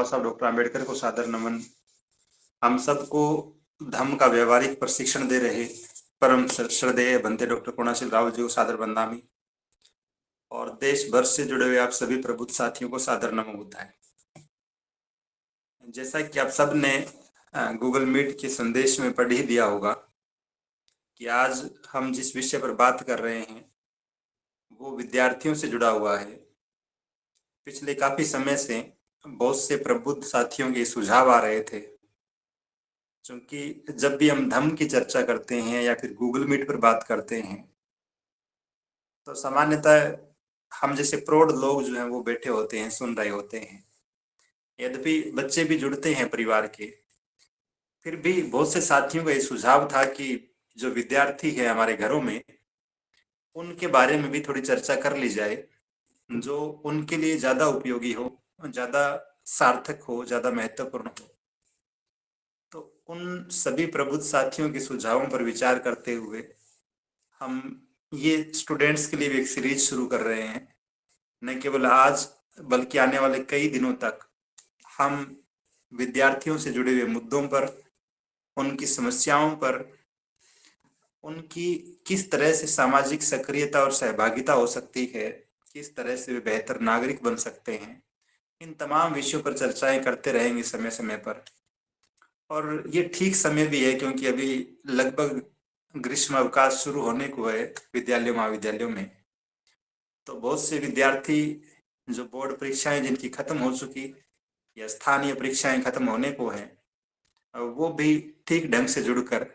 बाबा साहब डॉक्टर आम्बेडकर को सादर नमन। हम सबको धम्म का व्यवहारिक प्रशिक्षण दे रहे परम श्रद्धेय बनते डॉक्टर करुणाशील राव जी को सादर बंदामी और देश भर से जुड़े हुए आप सभी प्रबुद्ध साथियों को सादर नमो बुद्धाय। जैसा कि आप सब ने गूगल मीट के संदेश में पढ़ ही दिया होगा कि आज हम जिस विषय पर बात कर रहे हैं वो विद्यार्थियों से जुड़ा हुआ है। पिछले काफी समय से बहुत से प्रबुद्ध साथियों के सुझाव आ रहे थे, क्योंकि जब भी हम धम्म की चर्चा करते हैं या फिर गूगल मीट पर बात करते हैं तो सामान्यतः हम जैसे प्रौढ़ लोग जो हैं वो बैठे होते हैं, सुन रहे होते हैं। यद्यपि बच्चे भी जुड़ते हैं परिवार के, फिर भी बहुत से साथियों का ये सुझाव था कि जो विद्यार्थी है हमारे घरों में उनके बारे में भी थोड़ी चर्चा कर ली जाए, जो उनके लिए ज्यादा उपयोगी हो, ज्यादा सार्थक हो, ज्यादा महत्वपूर्ण हो। तो उन सभी प्रबुद्ध साथियों के सुझावों पर विचार करते हुए हम ये स्टूडेंट्स के लिए भी एक सीरीज शुरू कर रहे हैं। न केवल आज बल्कि आने वाले कई दिनों तक हम विद्यार्थियों से जुड़े हुए मुद्दों पर, उनकी समस्याओं पर, उनकी किस तरह से सामाजिक सक्रियता और सहभागिता हो सकती है, किस तरह से वे बेहतर नागरिक बन सकते हैं, इन तमाम विषयों पर चर्चाएं करते रहेंगे समय समय पर। और ये ठीक समय भी है क्योंकि अभी लगभग ग्रीष्म अवकाश शुरू होने को है विद्यालयों महाविद्यालयों में। तो बहुत से विद्यार्थी जो बोर्ड परीक्षाएं जिनकी खत्म हो चुकी या स्थानीय परीक्षाएं खत्म होने को है, वो भी ठीक ढंग से जुड़कर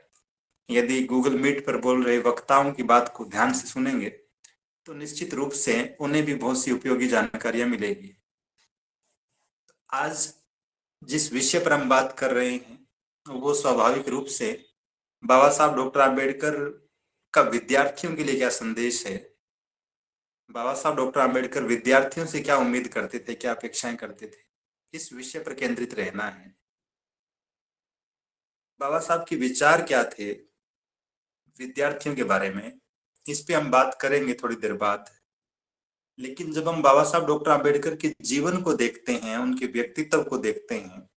यदि गूगल मीट पर बोल रहे वक्ताओं की बात को ध्यान से सुनेंगे तो निश्चित रूप से उन्हें भी बहुत सी उपयोगी जानकारियां मिलेगी। आज जिस विषय पर हम बात कर रहे हैं वो स्वाभाविक रूप से बाबा साहब डॉक्टर आम्बेडकर का विद्यार्थियों के लिए क्या संदेश है, बाबा साहब डॉक्टर आम्बेडकर विद्यार्थियों से क्या उम्मीद करते थे, क्या अपेक्षाएं करते थे, इस विषय पर केंद्रित रहना है। बाबा साहब के विचार क्या थे विद्यार्थियों के बारे में, इस पे हम बात करेंगे थोड़ी देर बाद। लेकिन जब हम बाबा साहब डॉक्टर आम्बेडकर के जीवन को देखते हैं, उनके व्यक्तित्व को देखते हैं,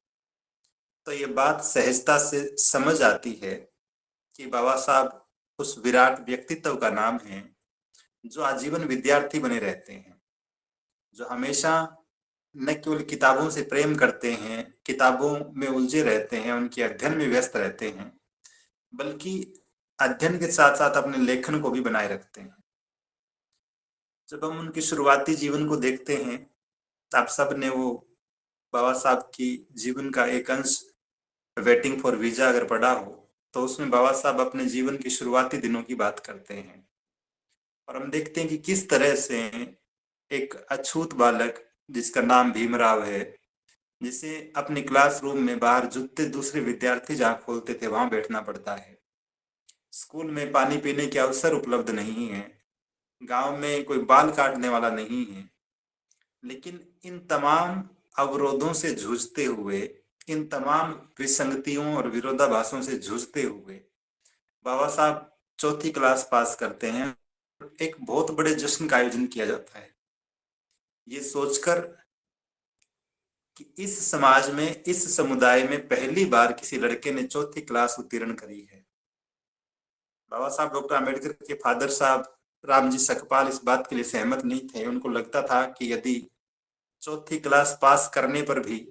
तो ये बात सहजता से समझ आती है कि बाबा साहब उस विराट व्यक्तित्व का नाम है जो आजीवन विद्यार्थी बने रहते हैं, जो हमेशा न केवल किताबों से प्रेम करते हैं, किताबों में उलझे रहते हैं, उनके अध्ययन में व्यस्त रहते हैं, बल्कि अध्ययन के साथ साथ अपने लेखन को भी बनाए रखते हैं। जब हम उनके शुरुआती जीवन को देखते हैं, आप सब ने वो बाबा साहब की जीवन का एक अंश वेटिंग फॉर वीजा अगर पढ़ा हो तो उसमें बाबा साहब अपने जीवन के शुरुआती दिनों की बात करते हैं और हम देखते हैं कि किस तरह से एक अछूत बालक जिसका नाम भीमराव है, जिसे अपनी क्लासरूम में बाहर जुटते दूसरे विद्यार्थी जहाँ खोलते थे वहां बैठना पड़ता है, स्कूल में पानी पीने के अवसर उपलब्ध नहीं है, गांव में कोई बाल काटने वाला नहीं है, लेकिन इन तमाम अवरोधों से जूझते हुए, इन तमाम विसंगतियों और विरोधाभासों से जूझते हुए बाबा साहब चौथी क्लास पास करते हैं। एक बहुत बड़े जश्न का आयोजन किया जाता है ये सोचकर कि इस समाज में, इस समुदाय में पहली बार किसी लड़के ने चौथी क्लास उत्तीर्ण करी है। बाबा साहब डॉक्टर आम्बेडकर के फादर साहब रामजी सकपाल इस बात के लिए सहमत नहीं थे। उनको लगता था कि यदि चौथी क्लास पास करने पर भी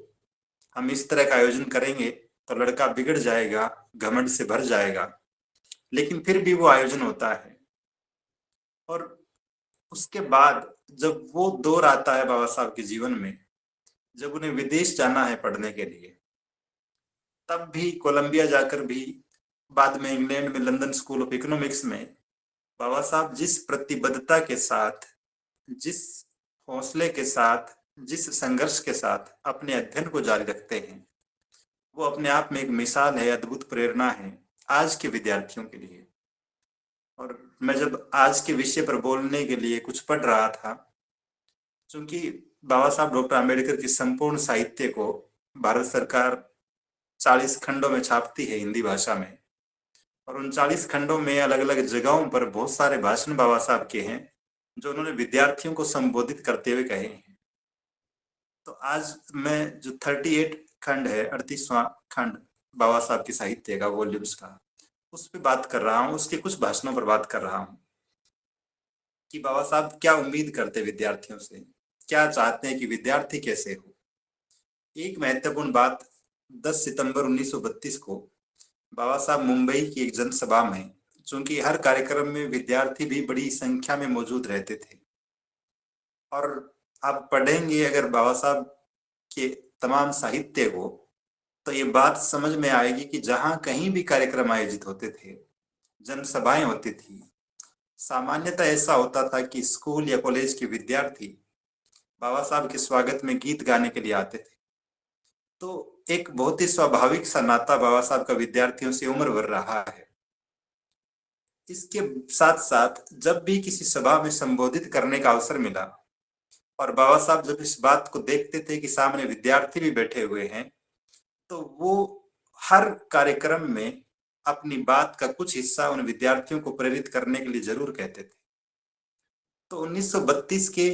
हम इस तरह का आयोजन करेंगे तो लड़का बिगड़ जाएगा, घमंड से भर जाएगा। लेकिन फिर भी वो आयोजन होता है और उसके बाद जब वो दौर आता है बाबा साहब के जीवन में, जब उन्हें विदेश जाना है पढ़ने के लिए, तब भी कोलंबिया जाकर भी, बाद में इंग्लैंड में लंदन स्कूल ऑफ इकोनॉमिक्स में बाबा साहब जिस प्रतिबद्धता के साथ, जिस हौसले के साथ, जिस संघर्ष के साथ अपने अध्ययन को जारी रखते हैं, वो अपने आप में एक मिसाल है, अद्भुत प्रेरणा है आज के विद्यार्थियों के लिए। और मैं जब आज के विषय पर बोलने के लिए कुछ पढ़ रहा था, क्योंकि बाबा साहब डॉक्टर आम्बेडकर की संपूर्ण साहित्य को भारत सरकार 40 खंडों में छापती है हिंदी भाषा में, और उन 40 खंडों में अलग अलग जगहों पर बहुत सारे भाषण बाबा साहब के हैं जो उन्होंने विद्यार्थियों को संबोधित करते हुए कहे हैं। तो आज मैं जो 38 खंड है, 38वां खंड बाबा साहब के साहित्य का, वॉल्यूम्स का, उस पे बात कर रहा हूँ, उसके कुछ भाषणों पर बात कर रहा हूँ कि बाबा साहब क्या उम्मीद करते विद्यार्थियों से, क्या चाहते हैं कि विद्यार्थी कैसे हो। एक महत्वपूर्ण बात, 10 सितंबर 1932 को बाबा साहब मुंबई की एक जनसभा में, चूंकि हर कार्यक्रम में विद्यार्थी भी बड़ी संख्या में मौजूद रहते थे, और आप पढ़ेंगे अगर बाबा साहब के तमाम साहित्य को, तो ये बात समझ में आएगी कि जहां कहीं भी कार्यक्रम आयोजित होते थे, जनसभाएं होती थी, सामान्यतः ऐसा होता था कि स्कूल या कॉलेज के विद्यार्थी बाबा साहब के स्वागत में गीत गाने के लिए आते थे। तो एक बहुत ही स्वाभाविक सा नाता बाबा साहब का विद्यार्थियों से उम्र भर रहा है। इसके साथ साथ जब भी किसी सभा में संबोधित करने का अवसर मिला और बाबा साहब जब इस बात को देखते थे कि सामने विद्यार्थी भी बैठे हुए हैं, तो वो हर कार्यक्रम में अपनी बात का कुछ हिस्सा उन विद्यार्थियों को प्रेरित करने के लिए जरूर कहते थे। तो 1932 के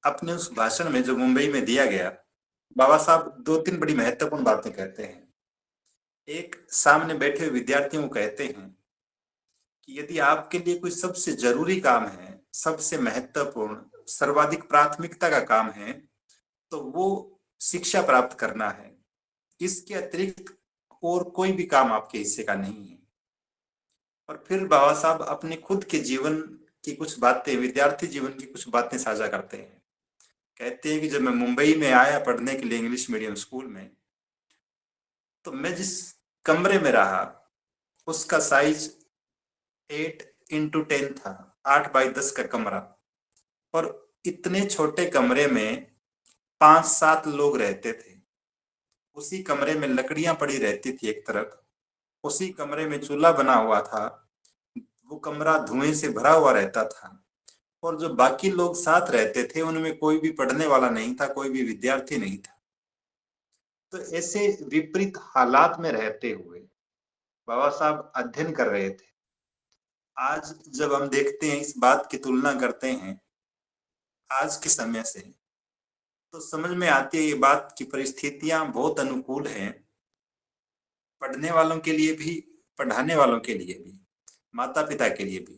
अपने उस भाषण में जो मुंबई में दिया गया, बाबा साहब दो तीन बड़ी महत्वपूर्ण बातें कहते हैं। एक, सामने बैठे हुए विद्यार्थियों को कहते हैं कि यदि आपके लिए कोई सबसे जरूरी काम है, सबसे महत्वपूर्ण, सर्वाधिक प्राथमिकता का काम है, तो वो शिक्षा प्राप्त करना है। इसके अतिरिक्त और कोई भी काम आपके हिस्से का नहीं है। और फिर बाबा साहब अपने खुद के जीवन की कुछ बातें, विद्यार्थी जीवन की कुछ बातें साझा करते हैं। कहते हैं कि जब मैं मुंबई में आया पढ़ने के लिए इंग्लिश मीडियम स्कूल में, तो मैं जिस कमरे में रहा उसका साइज 8x10 था, 8x10 का कमरा। और इतने छोटे कमरे में 5-7 लोग रहते थे। उसी कमरे में लकड़ियां पड़ी रहती थी एक तरफ, उसी कमरे में चूल्हा बना हुआ था, वो कमरा धुएं से भरा हुआ रहता था। और जो बाकी लोग साथ रहते थे उनमें कोई भी पढ़ने वाला नहीं था, कोई भी विद्यार्थी नहीं था। तो ऐसे विपरीत हालात में रहते हुए बाबा साहब अध्ययन कर रहे थे। आज जब हम देखते हैं, इस बात की तुलना करते हैं आज के समय से, तो समझ में आती है ये बात की परिस्थितियां बहुत अनुकूल हैं, पढ़ने वालों के लिए भी, पढ़ाने वालों के लिए भी, माता पिता के लिए भी।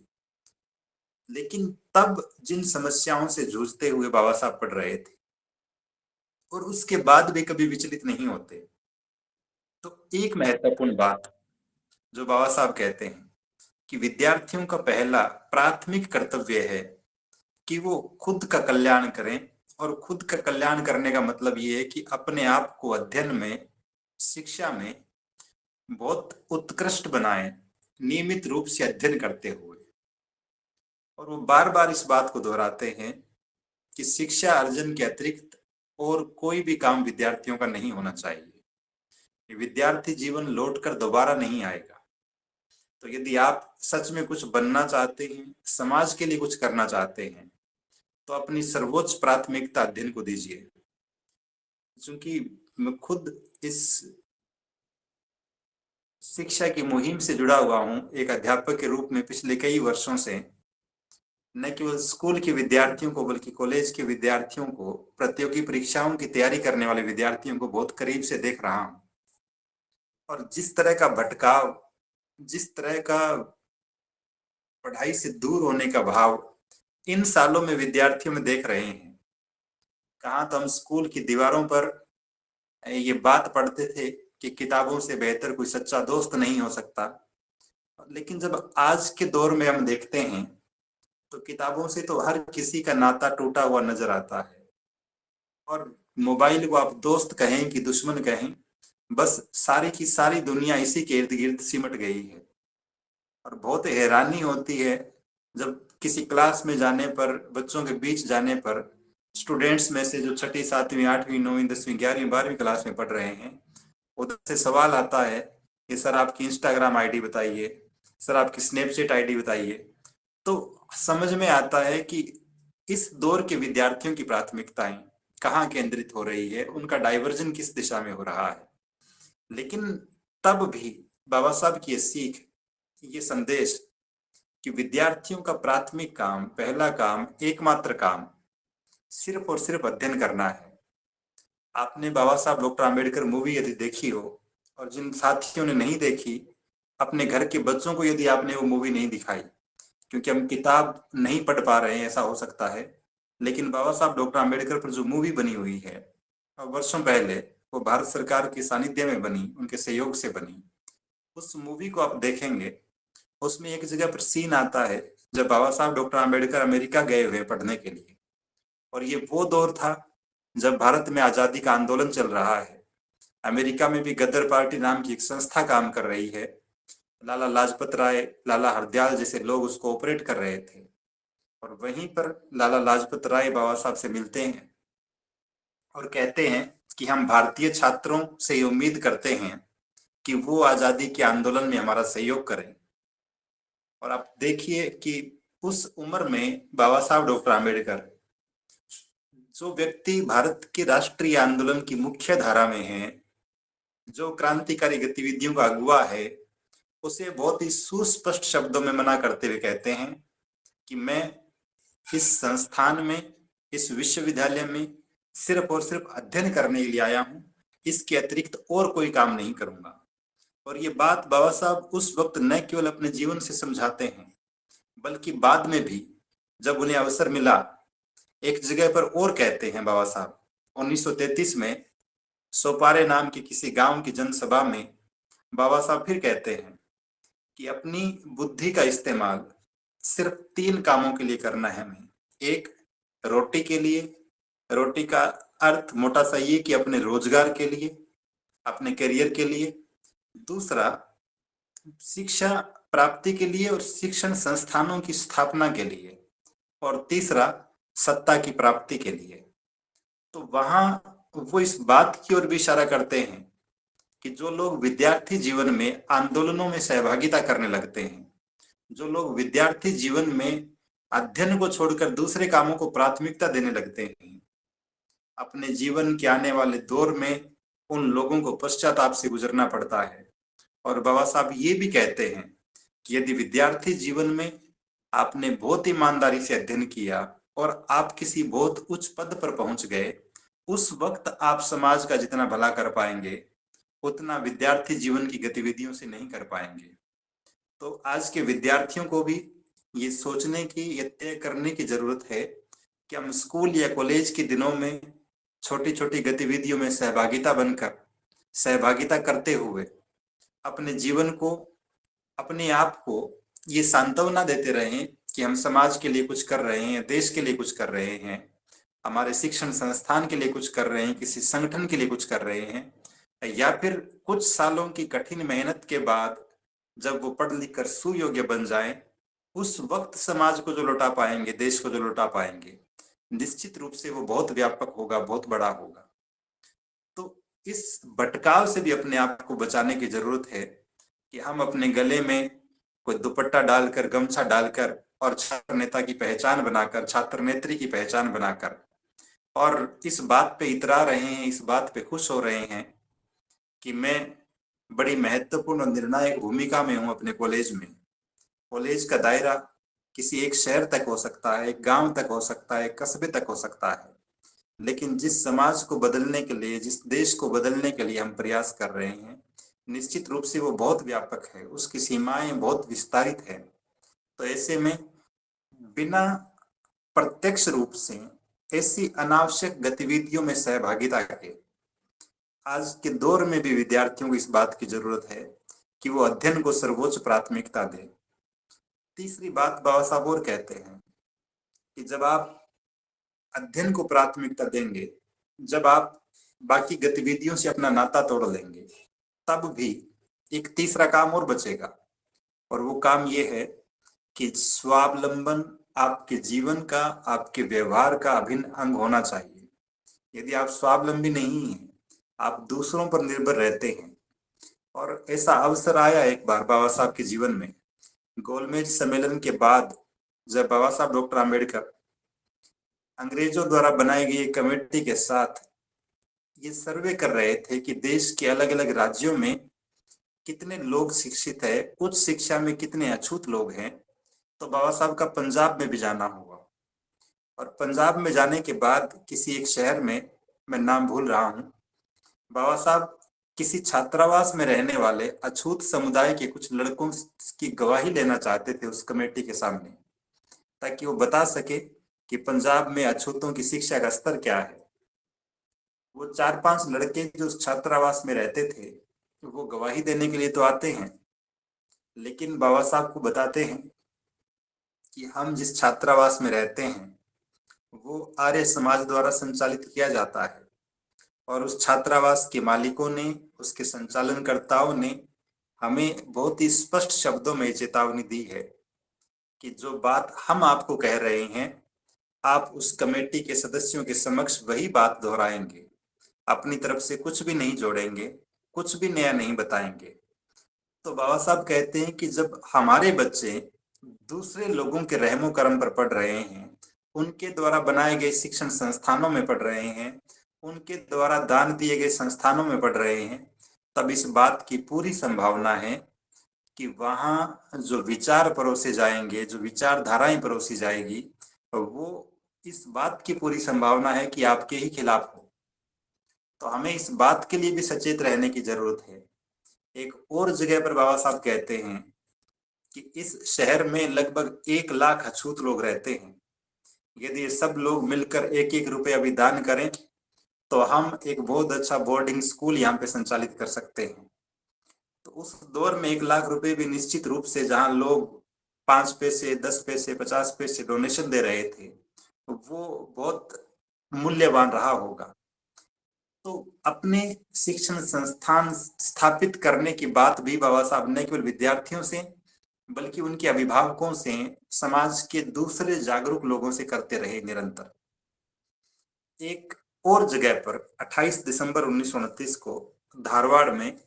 लेकिन तब जिन समस्याओं से जूझते हुए बाबा साहब पढ़ रहे थे, और उसके बाद भी कभी विचलित नहीं होते। तो एक महत्वपूर्ण बात जो बाबा साहब कहते हैं कि विद्यार्थियों का पहला प्राथमिक कर्तव्य है कि वो खुद का कल्याण करें। और खुद का कल्याण करने का मतलब ये है कि अपने आप को अध्ययन में, शिक्षा में बहुत उत्कृष्ट बनाएं, नियमित रूप से अध्ययन करते हुए। और वो बार बार इस बात को दोहराते हैं कि शिक्षा अर्जन के अतिरिक्त और कोई भी काम विद्यार्थियों का नहीं होना चाहिए। विद्यार्थी जीवन लौटकर दोबारा नहीं आएगा। तो यदि आप सच में कुछ बनना चाहते हैं, समाज के लिए कुछ करना चाहते हैं, तो अपनी सर्वोच्च प्राथमिकता अध्ययन को दीजिए। क्योंकि मैं खुद इस शिक्षा की मुहिम से जुड़ा हुआ हूं एक अध्यापक के रूप में पिछले कई वर्षों से। न केवल स्कूल के विद्यार्थियों को बल्कि कॉलेज के विद्यार्थियों को, प्रतियोगी परीक्षाओं की तैयारी करने वाले विद्यार्थियों को बहुत करीब से देख रहा हूं। और जिस तरह का भटकाव, जिस तरह का पढ़ाई से दूर होने का भाव इन सालों में विद्यार्थियों में देख रहे हैं। कहाँ तो हम स्कूल की दीवारों पर ये बात पढ़ते थे कि किताबों से बेहतर कोई सच्चा दोस्त नहीं हो सकता, लेकिन जब आज के दौर में हम देखते हैं तो किताबों से तो हर किसी का नाता टूटा हुआ नजर आता है। और मोबाइल को आप दोस्त कहें कि दुश्मन कहें, बस सारी की सारी दुनिया इसी के इर्द गिर्द सिमट गई है। और बहुत हैरानी होती है जब किसी क्लास में जाने पर, बच्चों के बीच जाने पर, स्टूडेंट्स में से जो 6ठी 7वीं 8वीं 9वीं 10वीं 11वीं 12वीं क्लास में पढ़ रहे हैं, उधर से सवाल आता है कि सर आपकी इंस्टाग्राम आईडी बताइए, सर आपकी स्नैपचैट आईडी बताइए। तो समझ में आता है कि इस दौर के विद्यार्थियों की प्राथमिकताएं कहाँ केंद्रित हो रही है, उनका डाइवर्जन किस दिशा में हो रहा है। लेकिन तब भी बाबा साहब की ये सीख, ये संदेश कि विद्यार्थियों का प्राथमिक काम, पहला काम, एकमात्र काम सिर्फ और सिर्फ अध्ययन करना है। आपने बाबा साहब डॉक्टर आम्बेडकर मूवी यदि देखी हो, और जिन साथियों ने नहीं देखी, अपने घर के बच्चों को यदि आपने वो मूवी नहीं दिखाई, क्योंकि हम किताब नहीं पढ़ पा रहे हैं ऐसा हो सकता है, लेकिन बाबा साहब डॉक्टर आम्बेडकर पर जो मूवी बनी हुई है वर्षों पहले, वो भारत सरकार के सानिध्य में बनी, उनके सहयोग से बनी। उस मूवी को आप देखेंगे, उसमें एक जगह पर सीन आता है जब बाबा साहब डॉक्टर आम्बेडकर अमेरिका गए हुए पढ़ने के लिए, और ये वो दौर था जब भारत में आजादी का आंदोलन चल रहा है। अमेरिका में भी गदर पार्टी नाम की एक संस्था काम कर रही है। लाला लाजपत राय, लाला हरदयाल जैसे लोग उसको ऑपरेट कर रहे थे, और वहीं पर लाला लाजपत राय बाबा साहब से मिलते हैं और कहते हैं कि हम भारतीय छात्रों से ये उम्मीद करते हैं कि वो आजादी के आंदोलन में हमारा सहयोग करें। और आप देखिए कि उस उम्र में बाबा साहब डॉक्टर आम्बेडकर, जो व्यक्ति भारत के राष्ट्रीय आंदोलन की मुख्य धारा में है, जो क्रांतिकारी गतिविधियों का अगुवा है, उसे बहुत ही सुस्पष्ट शब्दों में मना करते हुए कहते हैं कि मैं इस संस्थान में, इस विश्वविद्यालय में सिर्फ और सिर्फ अध्ययन करने के लिए आया हूं, इसके अतिरिक्त और कोई काम नहीं करूंगा। और ये बात बाबा साहब उस वक्त न केवल अपने जीवन से समझाते हैं, बल्कि बाद में भी जब उन्हें अवसर मिला, एक जगह पर और कहते हैं बाबा साहब, 1933 में सोपारे नाम के किसी गांव की जनसभा में बाबा साहब फिर कहते हैं कि अपनी बुद्धि का इस्तेमाल सिर्फ 3 कामों के लिए करना है हमें। एक, रोटी के लिए, रोटी का अर्थ मोटा सा ये कि अपने रोजगार के लिए, अपने करियर के लिए। दूसरा, शिक्षा प्राप्ति के लिए और शिक्षण संस्थानों की स्थापना के लिए। और तीसरा, सत्ता की प्राप्ति के लिए। तो वहां वो इस बात की ओर भी इशारा करते हैं कि जो लोग विद्यार्थी जीवन में आंदोलनों में सहभागिता करने लगते हैं, जो लोग विद्यार्थी जीवन में अध्ययन को छोड़कर दूसरे कामों को प्राथमिकता देने लगते हैं, अपने जीवन के आने वाले दौर में उन लोगों को पश्चाताप से गुजरना पड़ता है। और बाबा साहब ये भी कहते हैं कि यदि विद्यार्थी जीवन में आपने बहुत ईमानदारी से अध्ययन किया और आप किसी बहुत उच्च पद पर पहुंच गए, उस वक्त आप समाज का जितना भला कर पाएंगे उतना विद्यार्थी जीवन की गतिविधियों से नहीं कर पाएंगे। तो आज के विद्यार्थियों को भी ये सोचने की, ये तय करने की जरूरत है कि हम स्कूल या कॉलेज के दिनों में छोटी छोटी गतिविधियों में सहभागिता करते हुए अपने जीवन को, अपने आप को ये सांत्वना देते रहें कि हम समाज के लिए कुछ कर रहे हैं, देश के लिए कुछ कर रहे हैं, हमारे शिक्षण संस्थान के लिए कुछ कर रहे हैं, किसी संगठन के लिए कुछ कर रहे हैं, या फिर कुछ सालों की कठिन मेहनत के बाद जब वो पढ़ लिख कर सुयोग्य बन जाए, उस वक्त समाज को जो लौटा पाएंगे, देश को जो लौटा पाएंगे, निश्चित रूप से वो बहुत व्यापक होगा, बहुत बड़ा होगा। तो इस भटकाव से भी अपने आप को बचाने की जरूरत है कि हम अपने गले में कोई दुपट्टा डालकर, गमछा डालकर और छात्र नेता की पहचान बनाकर, छात्र नेत्री की पहचान बनाकर, और इस बात पे इतरा रहे हैं, इस बात पे खुश हो रहे हैं कि मैं बड़ी महत्वपूर्ण और निर्णायक भूमिका में हूं अपने कॉलेज में। कॉलेज का दायरा किसी एक शहर तक हो सकता है, एक गांव तक हो सकता है, एक कस्बे तक हो सकता है, लेकिन जिस समाज को बदलने के लिए, जिस देश को बदलने के लिए हम प्रयास कर रहे हैं, निश्चित रूप से वो बहुत व्यापक है, उसकी सीमाएं बहुत विस्तारित है। तो ऐसे में बिना प्रत्यक्ष रूप से ऐसी अनावश्यक गतिविधियों में सहभागिता के आज के दौर में भी विद्यार्थियों को इस बात की जरूरत है कि वो अध्ययन को सर्वोच्च प्राथमिकता दें। तीसरी बात बाबा साहब और कहते हैं कि जब आप अध्ययन को प्राथमिकता देंगे, जब आप बाकी गतिविधियों से अपना नाता तोड़ लेंगे, तब भी एक तीसरा काम और बचेगा, और वो काम ये है कि स्वावलंबन आपके जीवन का, आपके व्यवहार का अभिन्न अंग होना चाहिए। यदि आप स्वावलंबी नहीं हैं, आप दूसरों पर निर्भर रहते हैं। और ऐसा अवसर आया एक बार बाबा साहब के जीवन में, गोलमेज सम्मेलन के बाद, जब बाबा साहब डॉक्टर आम्बेडकर अंग्रेजों द्वारा बनाई गई कमेटी के साथ ये सर्वे कर रहे थे कि देश के अलग अलग राज्यों में कितने लोग शिक्षित है, उच्च शिक्षा में कितने अछूत लोग हैं, तो बाबा साहब का पंजाब में भी जाना हुआ। और पंजाब में जाने के बाद किसी एक शहर में मैं नाम भूल रहा हूँ, बाबा साहब किसी छात्रावास में रहने वाले अछूत समुदाय के कुछ लड़कों की गवाही लेना चाहते थे उस कमेटी के सामने, ताकि वो बता सके कि पंजाब में अछूतों की शिक्षा का स्तर क्या है। वो 4-5 लड़के जो उस छात्रावास में रहते थे, वो गवाही देने के लिए तो आते हैं, लेकिन बाबा साहब को बताते हैं कि हम जिस छात्रावास में रहते हैं वो आर्य समाज द्वारा संचालित किया जाता है, और उस छात्रावास के मालिकों ने, उसके संचालनकर्ताओं ने हमें बहुत ही स्पष्ट शब्दों में चेतावनी दी है कि जो बात हम आपको कह रहे हैं, आप उस कमेटी के सदस्यों के समक्ष वही बात दोहराएंगे, अपनी तरफ से कुछ भी नहीं जोड़ेंगे, कुछ भी नया नहीं बताएंगे। तो बाबा साहब कहते हैं कि जब हमारे बच्चे दूसरे लोगों के रहमो करम पर पढ़ रहे हैं, उनके द्वारा बनाए गए शिक्षण संस्थानों में पढ़ रहे हैं, उनके द्वारा दान दिए गए संस्थानों में पढ़ रहे हैं, तब इस बात की पूरी संभावना है कि वहाँ जो विचार परोसे जाएंगे, जो विचारधाराएं परोसी जाएगी, वो इस बात की पूरी संभावना है कि आपके ही खिलाफ हो। तो हमें इस बात के लिए भी सचेत रहने की जरूरत है। एक और जगह पर बाबा साहब कहते हैं कि इस शहर में लगभग 1 लाख अछूत लोग रहते हैं। यदि ये सब लोग मिलकर 1-1 रुपया भी दान करें तो हम एक बहुत अच्छा बोर्डिंग स्कूल यहाँ पे संचालित कर सकते हैं। तो उस दौर में 1 लाख रुपए भी निश्चित रूप से, जहाँ लोग 5 पैसे, 10 पैसे, 50 पैसे डोनेशन दे रहे थे, वो बहुत मूल्यवान रहा होगा। तो अपने शिक्षण संस्थान स्थापित करने की बात भी बाबा साहब न केवल विद्यार्थियों से, बल्कि उनके अभिभावकों से, समाज के दूसरे जागरूक लोगों से करते रहे निरंतर। एक और जगह पर 28 दिसंबर 1929 को धारवाड़ में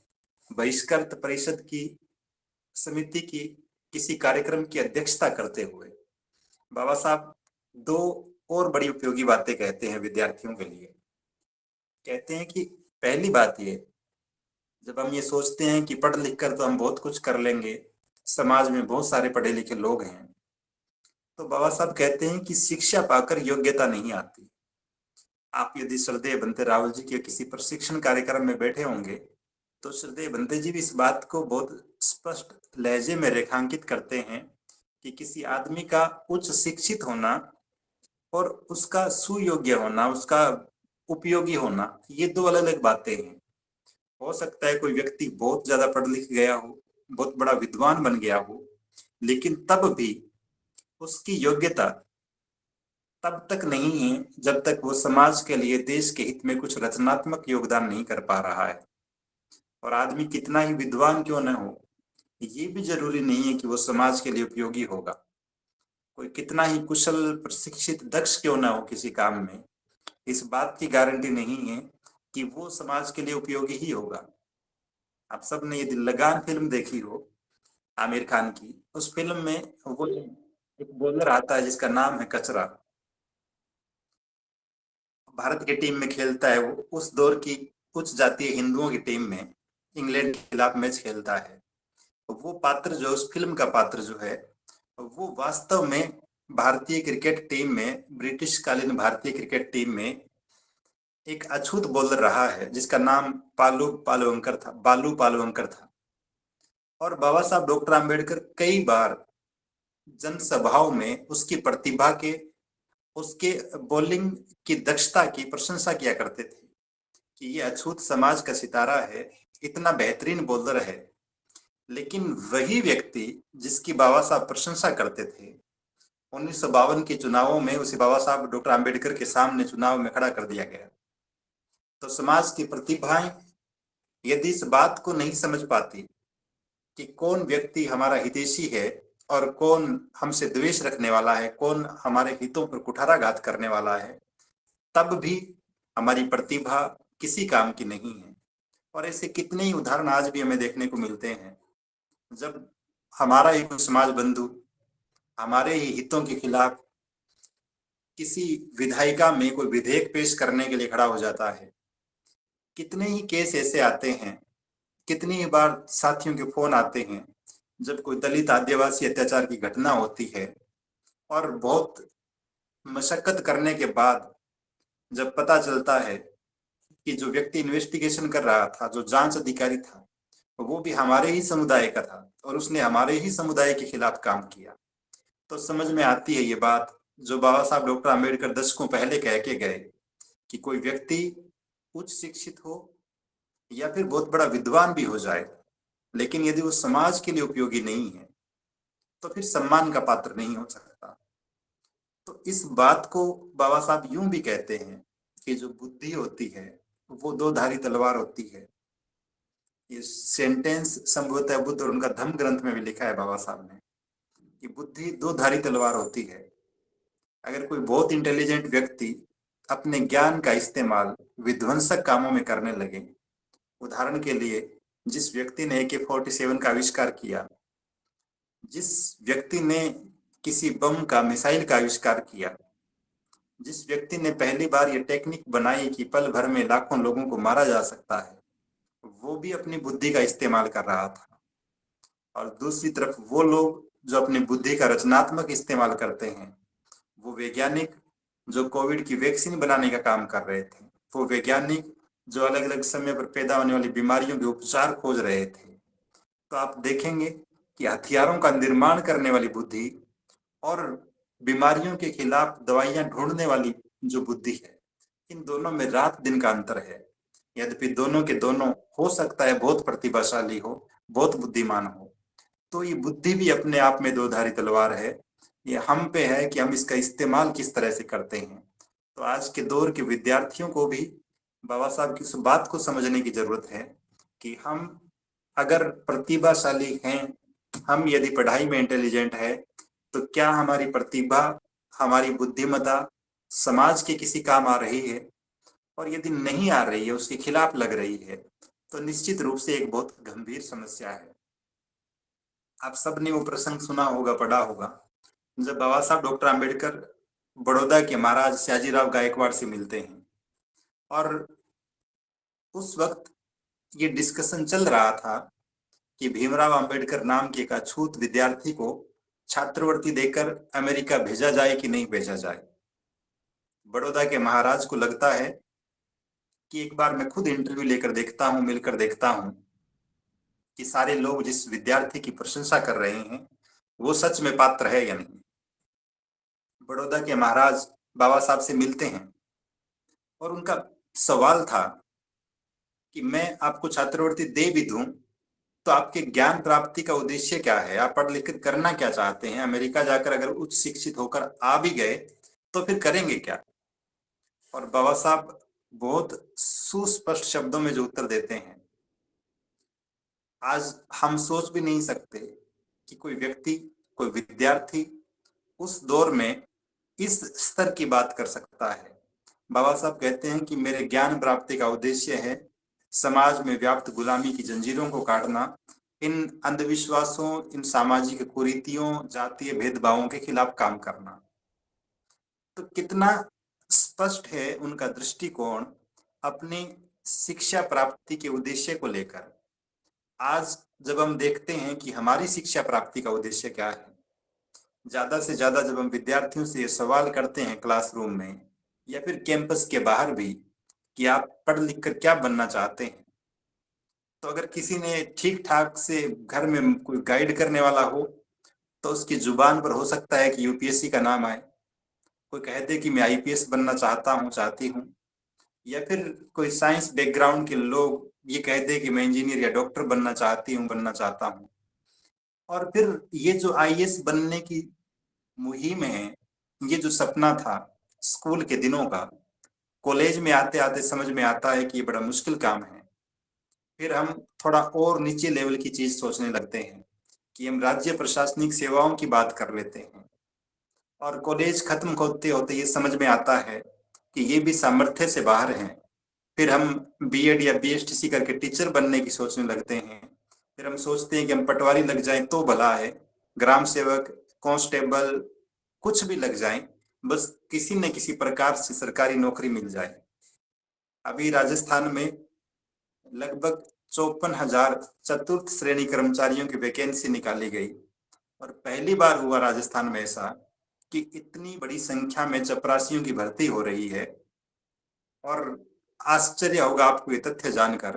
बहिष्कृत परिषद की समिति की किसी कार्यक्रम की अध्यक्षता करते हुए बाबा साहब 2 और बड़ी उपयोगी बातें कहते हैं विद्यार्थियों के लिए। कहते हैं कि पहली बात ये, जब हम ये सोचते हैं कि पढ़ लिख कर तो हम बहुत कुछ कर लेंगे, समाज में बहुत सारे पढ़े लिखे लोग हैं, तो बाबा साहब कहते हैं कि शिक्षा पाकर योग्यता नहीं आती। आप यदि श्रद्धेय बंते रावल जी के किसी प्रशिक्षण कार्यक्रम में बैठे होंगे, तो श्रद्धेय बंते जी भी इस बात को बहुत स्पष्ट लहजे में रेखांकित करते हैं कि किसी आदमी का उच्च शिक्षित होना और उसका सुयोग्य होना, उसका उपयोगी होना, ये 2 अलग अलग बातें हैं। हो सकता है कोई व्यक्ति बहुत ज्यादा पढ़ लिख गया हो, बहुत बड़ा विद्वान बन गया हो, लेकिन तब भी उसकी योग्यता तब तक नहीं है जब तक वो समाज के लिए, देश के हित में कुछ रचनात्मक योगदान नहीं कर पा रहा है। और आदमी कितना ही विद्वान क्यों न हो, ये भी जरूरी नहीं है कि वो समाज के लिए उपयोगी होगा। कोई कितना ही कुशल, प्रशिक्षित, दक्ष क्यों ना हो किसी काम में, इस बात की गारंटी नहीं है कि वो समाज के लिए उपयोगी ही होगा। आप सबने यदि लगान फिल्म देखी हो आमिर खान की, उस फिल्म में वो एक बॉलर आता है जिसका नाम है कचरा, भारत की टीम में खेलता है। वो उस दौर की उच्च जातीय हिंदुओं की टीम में इंग्लैंड के खिलाफ मैच खेलता है। वो पात्र जो, उस फिल्म का पात्र जो है, वो वास्तव में भारतीय क्रिकेट टीम में, ब्रिटिश कालीन भारतीय क्रिकेट टीम में एक अछूत बॉलर रहा है जिसका नाम बालू पालवंकर था। और बाबा साहब डॉक्टर आम्बेडकर कई बार जनसभाओं में उसकी प्रतिभा के, उसके बॉलिंग की दक्षता की प्रशंसा किया करते थे कि ये अछूत समाज का सितारा है, इतना बेहतरीन बॉलर है। लेकिन वही व्यक्ति जिसकी बाबा साहब प्रशंसा करते थे, 1952 के चुनावों में उसे बाबा साहब डॉक्टर आम्बेडकर के सामने चुनाव में खड़ा कर दिया गया। तो समाज की प्रतिभाएं यदि इस बात को नहीं समझ पाती कि कौन व्यक्ति हमारा हितैषी है और कौन हमसे द्वेष रखने वाला है, कौन हमारे हितों पर कुठाराघात करने वाला है, तब भी हमारी प्रतिभा किसी काम की नहीं है। और ऐसे कितने ही उदाहरण आज भी हमें देखने को मिलते हैं, जब हमारा ही कोई समाज बंधु हमारे ही हितों के खिलाफ किसी विधायिका में कोई विधेयक पेश करने के लिए खड़ा हो जाता है। कितने ही केस ऐसे आते हैं, कितनी ही बार साथियों के फोन आते हैं जब कोई दलित आदिवासी अत्याचार की घटना होती है, और बहुत मशक्कत करने के बाद जब पता चलता है कि जो व्यक्ति इन्वेस्टिगेशन कर रहा था, जो जांच अधिकारी था, वो भी हमारे ही समुदाय का था और उसने हमारे ही समुदाय के खिलाफ काम किया। तो समझ में आती है ये बात जो बाबा साहब डॉक्टर आम्बेडकर दशकों पहले कह के गए कि कोई व्यक्ति उच्च शिक्षित हो या फिर बहुत बड़ा विद्वान भी हो जाए, लेकिन यदि वो समाज के लिए उपयोगी नहीं है तो फिर सम्मान का पात्र नहीं हो सकता। तो इस बात को बाबा साहब यूं भी कहते हैं कि जो बुद्धि होती है वो दो धारी तलवार होती है। ये सेंटेंस संभवतः बुद्ध और उनका धम्म ग्रंथ में भी लिखा है बाबा साहब ने कि बुद्धि दो धारी तलवार होती है। अगर कोई बहुत इंटेलिजेंट व्यक्ति अपने ज्ञान का इस्तेमाल विध्वंसक कामों में करने लगे, उदाहरण के लिए जिस व्यक्ति ने AK-47 का आविष्कार किया, जिस व्यक्ति ने किसी बम का मिसाइल का आविष्कार किया, जिस व्यक्ति ने पहली बार ये टेक्निक बनाई कि पल भर में लाखों लोगों को मारा जा सकता है, वो भी अपनी बुद्धि का इस्तेमाल कर रहा था। और दूसरी तरफ वो लोग जो अपनी बुद्धि का रचनात्मक इस्तेमाल करते हैं, वो वैज्ञानिक जो कोविड की वैक्सीन बनाने का काम कर रहे थे, वो वैज्ञानिक जो अलग अलग समय पर पैदा होने वाली बीमारियों के उपचार खोज रहे थे, तो आप देखेंगे कि हथियारों का निर्माण करने वाली बुद्धि और बीमारियों के खिलाफ दवाइयां ढूंढने वाली जो बुद्धि है, इन दोनों में रात दिन का अंतर है। यद्यपि दोनों के दोनों हो सकता है बहुत प्रतिभाशाली हो, बहुत बुद्धिमान हो, तो ये बुद्धि भी अपने आप में दो धारी तलवार है। ये हम पे है कि हम इसका इस्तेमाल किस तरह से करते हैं। तो आज के दौर के विद्यार्थियों को भी बाबा साहब की उस बात को समझने की जरूरत है कि हम अगर प्रतिभाशाली हैं, हम यदि पढ़ाई में इंटेलिजेंट है, तो क्या हमारी प्रतिभा, हमारी बुद्धिमत्ता समाज के किसी काम आ रही है? और यदि नहीं आ रही है, उसके खिलाफ लग रही है, तो निश्चित रूप से एक बहुत गंभीर समस्या है। आप सबने वो प्रसंग सुना होगा, पढ़ा होगा, जब बाबा साहब डॉक्टर आम्बेडकर बड़ौदा के महाराज सयाजीराव गायकवाड़ से मिलते हैं और उस वक्त ये डिस्कशन चल रहा था कि भीमराव अंबेडकर नाम के एक अछूत विद्यार्थी को छात्रवृत्ति देकर अमेरिका भेजा जाए कि नहीं भेजा जाए। बड़ौदा के महाराज को लगता है कि एक बार मैं खुद इंटरव्यू लेकर देखता हूं, मिलकर देखता हूं कि सारे लोग जिस विद्यार्थी की प्रशंसा कर रहे हैं वो सच में पात्र है या नहीं। बड़ौदा के महाराज बाबा साहब से मिलते हैं और उनका सवाल था कि मैं आपको छात्रवृत्ति दे भी दूं तो आपके ज्ञान प्राप्ति का उद्देश्य क्या है? आप पढ़ लिख कर करना क्या चाहते हैं? अमेरिका जाकर अगर उच्च शिक्षित होकर आ भी गए तो फिर करेंगे क्या? और बाबा साहब बहुत सुस्पष्ट शब्दों में जो उत्तर देते हैं, आज हम सोच भी नहीं सकते कि कोई व्यक्ति, कोई विद्यार्थी उस दौर में इस स्तर की बात कर सकता है। बाबा साहब कहते हैं कि मेरे ज्ञान प्राप्ति का उद्देश्य है समाज में व्याप्त गुलामी की जंजीरों को काटना, इन अंधविश्वासों, इन सामाजिक कुरीतियों, जातीय भेदभावों के खिलाफ काम करना। तो कितना स्पष्ट है उनका दृष्टिकोण अपनी शिक्षा प्राप्ति के उद्देश्य को लेकर। आज जब हम देखते हैं कि हमारी शिक्षा प्राप्ति का उद्देश्य क्या है, ज्यादा से ज्यादा जब हम विद्यार्थियों से ये सवाल करते हैं क्लासरूम में या फिर कैंपस के बाहर भी कि आप पढ़ लिख कर क्या बनना चाहते हैं, तो अगर किसी ने ठीक ठाक से घर में कोई गाइड करने वाला हो तो उसकी जुबान पर हो सकता है कि यूपीएससी का नाम आए, कोई कह दे कि मैं आईपीएस बनना चाहता हूँ, चाहती हूँ, या फिर कोई साइंस बैकग्राउंड के लोग ये कह दे कि मैं इंजीनियर या डॉक्टर बनना चाहती हूँ, बनना चाहता हूँ। और फिर ये जो आईएएस बनने की मुहिम है, ये जो सपना था स्कूल के दिनों का, कॉलेज में आते आते समझ में आता है कि ये बड़ा मुश्किल काम है। फिर हम थोड़ा और नीचे लेवल की चीज सोचने लगते हैं कि हम राज्य प्रशासनिक सेवाओं की बात कर लेते हैं और कॉलेज खत्म होते होते ये समझ में आता है कि ये भी सामर्थ्य से बाहर हैं। फिर हम बीएड या बीएसटीसी करके टीचर बनने की सोचने लगते हैं। फिर हम सोचते हैं कि हम पटवारी लग जाएं तो भला है, ग्राम सेवक, कांस्टेबल, कुछ भी लग जाएं, बस किसी न किसी प्रकार से सरकारी नौकरी मिल जाए। अभी राजस्थान में लगभग 54,000 चतुर्थ श्रेणी कर्मचारियों की वैकेंसी निकाली गई और पहली बार हुआ राजस्थान में ऐसा कि इतनी बड़ी संख्या में चपरासियों की भर्ती हो रही है। और आश्चर्य होगा आपको ये तथ्य जानकर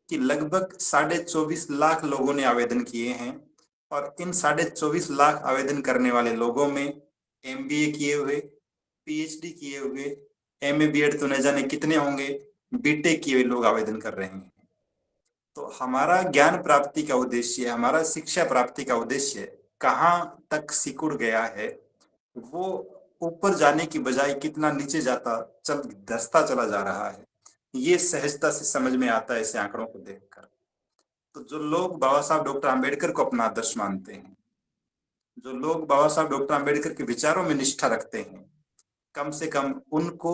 कि लगभग 24.5 लाख लोगों ने आवेदन किए हैं, और इन 24.5 लाख आवेदन करने वाले लोगों में एमबीए किए हुए, पीएचडी किए हुए, एमए बीएड तो न जाने कितने होंगे, बीटेक किए हुए लोग आवेदन कर रहे हैं। तो हमारा ज्ञान प्राप्ति का उद्देश्य, हमारा शिक्षा प्राप्ति का उद्देश्य कहाँ तक सिकुड़ गया है, वो ऊपर जाने की बजाय कितना नीचे जाता चल धंसता चला जा रहा है, ये सहजता से समझ में आता है ऐसे आंकड़ों को देखकर। तो जो लोग बाबा साहब डॉक्टर आम्बेडकर को अपना आदर्श मानते हैं, जो लोग बाबा साहब डॉक्टर आम्बेडकर के विचारों में निष्ठा रखते हैं, कम से कम उनको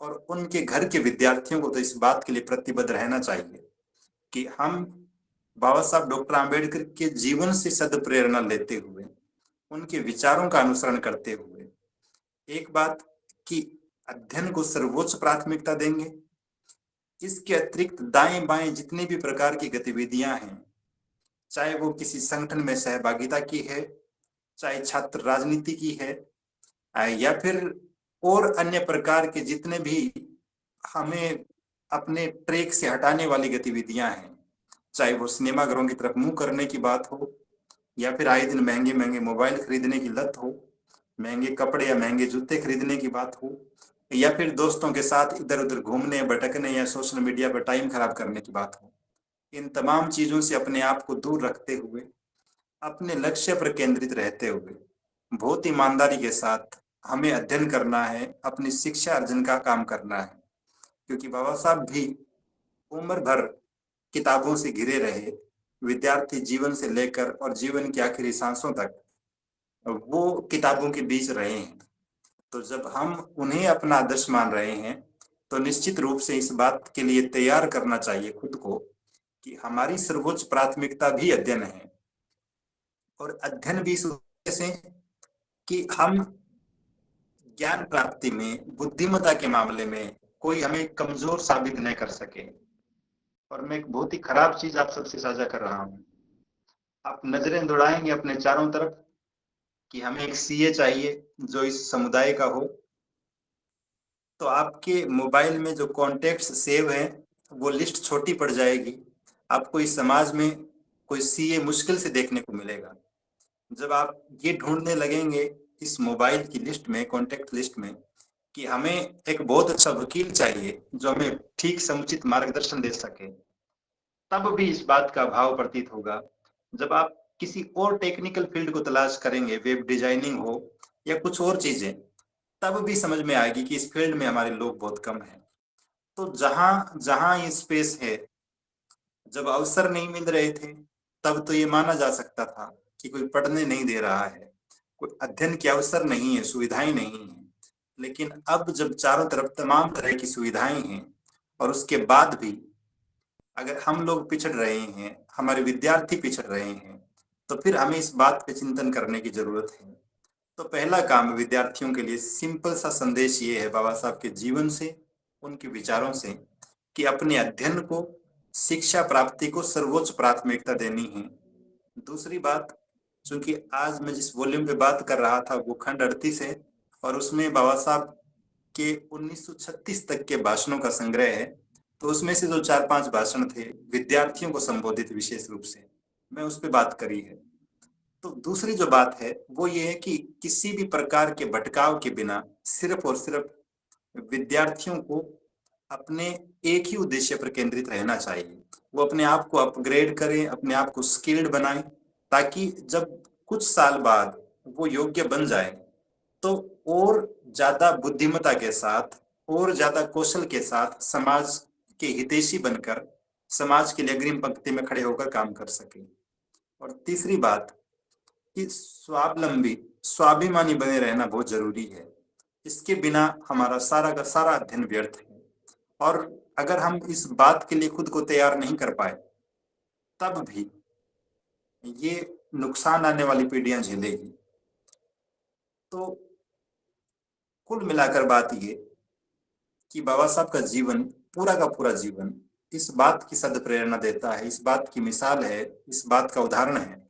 और उनके घर के विद्यार्थियों को तो इस बात के लिए प्रतिबद्ध रहना चाहिए कि हम बाबा साहब डॉक्टर आम्बेडकर के जीवन से सदप्रेरणा लेते हुए, उनके विचारों का अनुसरण करते हुए, एक बात कि अध्ययन को सर्वोच्च प्राथमिकता देंगे। इसके अतिरिक्त दाएं बाएं जितनी भी प्रकार की गतिविधियां हैं, चाहे वो किसी संगठन में सहभागिता की है, चाहे छात्र राजनीति की है, या फिर और अन्य प्रकार के जितने भी हमें अपने ट्रैक से हटाने वाली गतिविधियां हैं, चाहे वो सिनेमा घरों की तरफ मुंह करने की बात हो, या फिर आए दिन महंगे महंगे मोबाइल खरीदने की लत हो, महंगे कपड़े या महंगे जूते खरीदने की बात हो, या फिर दोस्तों के साथ इधर उधर घूमने भटकने या सोशल मीडिया पर टाइम खराब करने की बात हो, इन तमाम चीजों से अपने आप को दूर रखते हुए, अपने लक्ष्य पर केंद्रित रहते हुए, बहुत ईमानदारी के साथ हमें अध्ययन करना है, अपनी शिक्षा अर्जन का काम करना है। क्योंकि बाबा साहब भी उम्र भर किताबों से घिरे रहे, विद्यार्थी जीवन से लेकर और जीवन की आखिरी सांसों तक वो किताबों के बीच रहे हैं। तो जब हम उन्हें अपना आदर्श मान रहे हैं, तो निश्चित रूप से इस बात के लिए तैयार करना चाहिए खुद को कि हमारी सर्वोच्च प्राथमिकता भी अध्ययन है, और अध्ययन भी इस उद्देश्य से कि हम ज्ञान प्राप्ति में, बुद्धिमत्ता के मामले में कोई हमें कमजोर साबित न कर सके। और मैं एक बहुत ही खराब चीज आप सबसे साझा कर रहा हूं, आप नजरें दौड़ाएंगे अपने चारों तरफ कि हमें एक सीए चाहिए जो इस समुदाय का हो, तो आपके मोबाइल में जो कॉन्टेक्ट्स सेव हैं वो लिस्ट छोटी पड़ जाएगी, आपको इस समाज में कोई सीए मुश्किल से देखने को मिलेगा। जब आप ये ढूंढने लगेंगे इस मोबाइल की लिस्ट में, कॉन्टेक्ट लिस्ट में, कि हमें एक बहुत अच्छा वकील चाहिए जो हमें ठीक समुचित मार्गदर्शन दे सके, तब भी इस बात का भाव प्रतीत होगा। जब आप किसी और टेक्निकल फील्ड को तलाश करेंगे, वेब डिजाइनिंग हो या कुछ और चीजें, तब भी समझ में आएगी कि इस फील्ड में हमारे लोग बहुत कम हैं। तो जहां जहां ये स्पेस है, जब अवसर नहीं मिल रहे थे, तब तो ये माना जा सकता था कि कोई पढ़ने नहीं दे रहा है, कोई अध्ययन के अवसर नहीं है, सुविधाएं नहीं है। लेकिन अब जब चारों तरफ तमाम तरह की सुविधाएं हैं, और उसके बाद भी अगर हम लोग पिछड़ रहे हैं, हमारे विद्यार्थी पिछड़ रहे हैं, तो फिर हमें इस बात पे चिंतन करने की जरूरत है। तो पहला काम विद्यार्थियों के लिए सिंपल सा संदेश ये है बाबा साहब के जीवन से, उनके विचारों से, कि अपने अध्ययन को, शिक्षा प्राप्ति को सर्वोच्च प्राथमिकता देनी है। दूसरी बात, चूंकि आज मैं जिस वॉल्यूम पे बात कर रहा था वो खंड 38 है, और उसमें बाबा साहब के 1936 तक के भाषणों का संग्रह है, तो उसमें से जो 4-5 भाषण थे विद्यार्थियों को संबोधित विशेष रूप से, मैं उस पर बात करी है। तो दूसरी जो बात है वो ये है कि किसी भी प्रकार के भटकाव के बिना सिर्फ और सिर्फ विद्यार्थियों को अपने एक ही उद्देश्य पर केंद्रित रहना चाहिए। वो अपने आप को अपग्रेड करें, अपने आप को स्किल्ड बनाएं, ताकि जब कुछ साल बाद वो योग्य बन जाए तो और ज्यादा बुद्धिमत्ता के साथ और ज्यादा कौशल के साथ समाज के हितैषी बनकर समाज के लिए अग्रिम पंक्ति में खड़े होकर काम कर सके। और तीसरी बात कि स्वावलंबी, स्वाभिमानी बने रहना बहुत जरूरी है। इसके बिना हमारा सारा का सारा अध्ययन व्यर्थ है। और अगर हम इस बात के लिए खुद को तैयार नहीं कर पाए, तब भी ये नुकसान आने वाली पीढ़ियां झेलेगी। तो कुल मिलाकर बात ये कि बाबा साहब का जीवन, पूरा का पूरा जीवन इस बात की सदप्रेरणा देता है, इस बात की मिसाल है, इस बात का उदाहरण है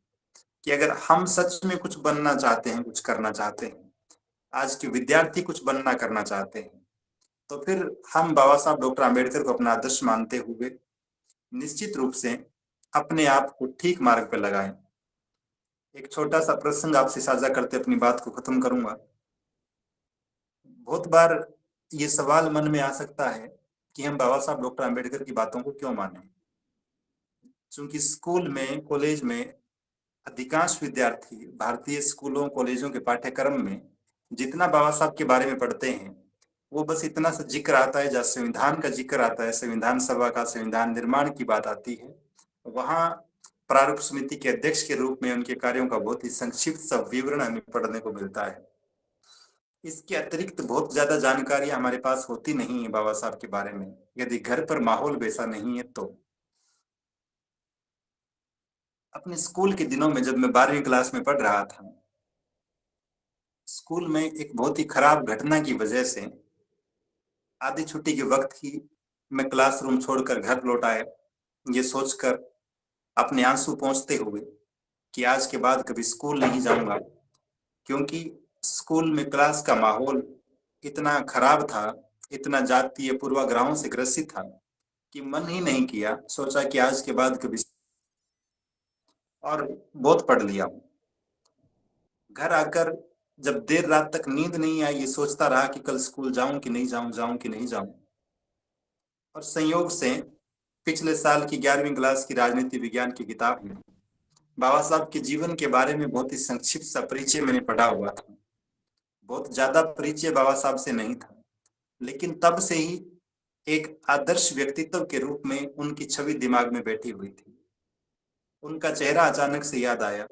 कि अगर हम सच में कुछ बनना चाहते हैं, कुछ करना चाहते हैं, आज के विद्यार्थी कुछ बनना करना चाहते हैं, तो फिर हम बाबा साहब डॉक्टर आम्बेडकर को अपना आदर्श मानते हुए निश्चित रूप से अपने आप को ठीक मार्ग पर लगाएं। एक छोटा सा प्रसंग आपसे साझा करते अपनी बात को खत्म करूंगा। बहुत बार ये सवाल मन में आ सकता है कि हम बाबा साहब डॉक्टर आम्बेडकर की बातों को क्यों माने। क्योंकि स्कूल में, कॉलेज में अधिकांश विद्यार्थी भारतीय स्कूलों कॉलेजों के पाठ्यक्रम में जितना बाबा साहब के बारे में पढ़ते हैं वो बस इतना सा जिक्र आता है, जहाँ संविधान का जिक्र आता है, संविधान सभा का, संविधान निर्माण की बात आती है, वहाँ प्रारूप समिति के अध्यक्ष के रूप में उनके कार्यों का बहुत ही संक्षिप्त सा विवरण हमें पढ़ने को मिलता है। इसके अतिरिक्त बहुत ज्यादा जानकारियां हमारे पास होती नहीं है बाबा साहब के बारे में, यदि घर पर माहौल वैसा नहीं है तो। अपने स्कूल के दिनों में जब मैं 12वीं क्लास में पढ़ रहा था, स्कूल में एक बहुत ही खराब घटना की वजह से आधी छुट्टी के वक्त ही मैं क्लासरूम छोड़कर घर लौट आया, ये सोचकर अपने आंसू पोंछते हुए कि आज के बाद कभी स्कूल नहीं जाऊंगा। क्योंकि स्कूल में क्लास का माहौल इतना खराब था, इतना जातीय पूर्वाग्रहों से ग्रसित था कि मन ही नहीं किया, सोचा कि आज के बाद कभी, और बहुत पढ़ लिया। घर आकर जब देर रात तक नींद नहीं आई, ये सोचता रहा कि कल स्कूल जाऊं कि नहीं जाऊं, जाऊं कि नहीं जाऊं। और संयोग से पिछले साल की 11वीं क्लास की राजनीति विज्ञान की किताब में बाबा साहब के जीवन के बारे में बहुत ही संक्षिप्त सा परिचय मैंने पढ़ा हुआ था। बहुत ज्यादा परिचय बाबा साहब से नहीं था, लेकिन तब से ही एक आदर्श व्यक्तित्व के रूप में उनकी छवि दिमाग में बैठी हुई थी। उनका चेहरा अचानक से याद आया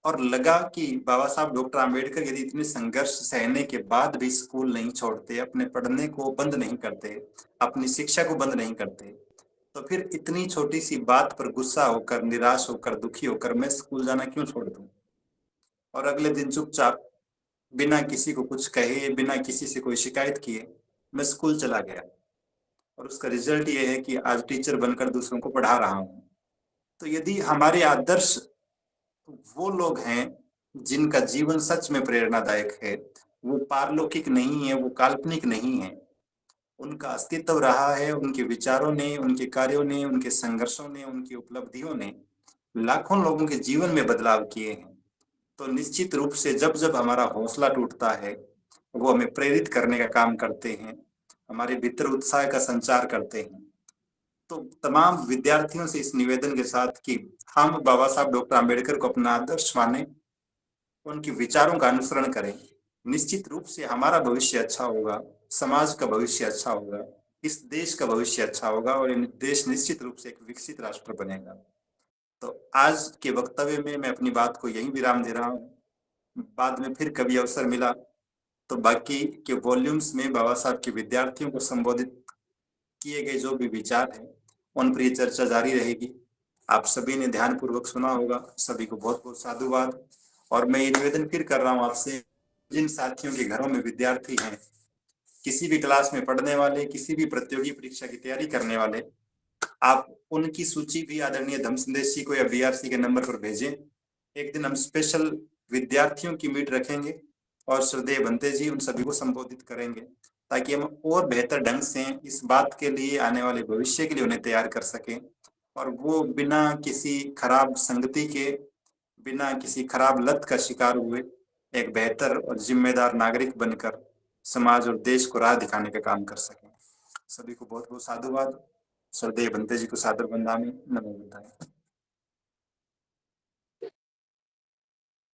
और लगा कि बाबा साहब डॉक्टर आम्बेडकर यदि इतने संघर्ष सहने के बाद भी स्कूल नहीं छोड़ते, अपने पढ़ने को बंद नहीं करते, अपनी शिक्षा को बंद नहीं करते, तो फिर इतनी छोटी सी बात पर गुस्सा होकर, निराश होकर, दुखी होकर मैं स्कूल जाना क्यों छोड़ दूं। और अगले दिन चुपचाप बिना किसी को कुछ कहे, बिना किसी से कोई शिकायत किए मैं स्कूल चला गया। और उसका रिजल्ट ये है कि आज टीचर बनकर दूसरों को पढ़ा रहा हूँ। तो यदि हमारे आदर्श वो लोग हैं जिनका जीवन सच में प्रेरणादायक है, वो पारलौकिक नहीं है, वो काल्पनिक नहीं है, उनका अस्तित्व रहा है, उनके विचारों ने, उनके कार्यों ने, उनके संघर्षों ने, उनकी उपलब्धियों ने लाखों लोगों के जीवन में बदलाव किए हैं, तो निश्चित रूप से जब जब हमारा हौसला टूटता है वो हमें प्रेरित करने का काम करते हैं, हमारे भीतर उत्साह का संचार करते हैं। तो तमाम विद्यार्थियों से इस निवेदन के साथ कि हम बाबा साहब डॉक्टर आम्बेडकर को अपना आदर्श माने, उनके विचारों का अनुसरण करें, निश्चित रूप से हमारा भविष्य अच्छा होगा, समाज का भविष्य अच्छा होगा, इस देश का भविष्य अच्छा होगा और ये देश निश्चित रूप से एक विकसित राष्ट्र बनेगा। तो आज के वक्तव्य में मैं अपनी बात को यही विराम दे रहा हूँ। बाद में फिर कभी अवसर मिला तो बाकी के वॉल्यूम्स में बाबा साहब के विद्यार्थियों को संबोधित किए गए जो भी विचार हैं उन पर ये चर्चा जारी रहेगी। आप सभी ने ध्यानपूर्वक सुना होगा, सभी को बहुत बहुत साधुवाद। और मैं ये निवेदन फिर कर रहा हूँ आपसे, जिन साथियों के घरों में विद्यार्थी हैं, किसी भी क्लास में पढ़ने वाले, किसी भी प्रतियोगी परीक्षा की तैयारी करने वाले, आप उनकी सूची भी आदरणीय धम्म संदेश जी को या बीआरसी के नंबर पर भेजें। एक दिन हम स्पेशल विद्यार्थियों की मीट रखेंगे और श्रद्धेय बनते जी उन सभी को संबोधित करेंगे, ताकि हम और बेहतर ढंग से इस बात के लिए, आने वाले भविष्य के लिए उन्हें तैयार कर सकें और वो बिना किसी खराब संगति के, बिना किसी खराब लत का शिकार हुए एक बेहतर और जिम्मेदार नागरिक बनकर समाज और देश को राह दिखाने का काम कर सकें। सभी को बहुत बहुत साधुवाद। श्रद्धेय बनते जी को सादर वंदनामि। नमो बुद्धाय।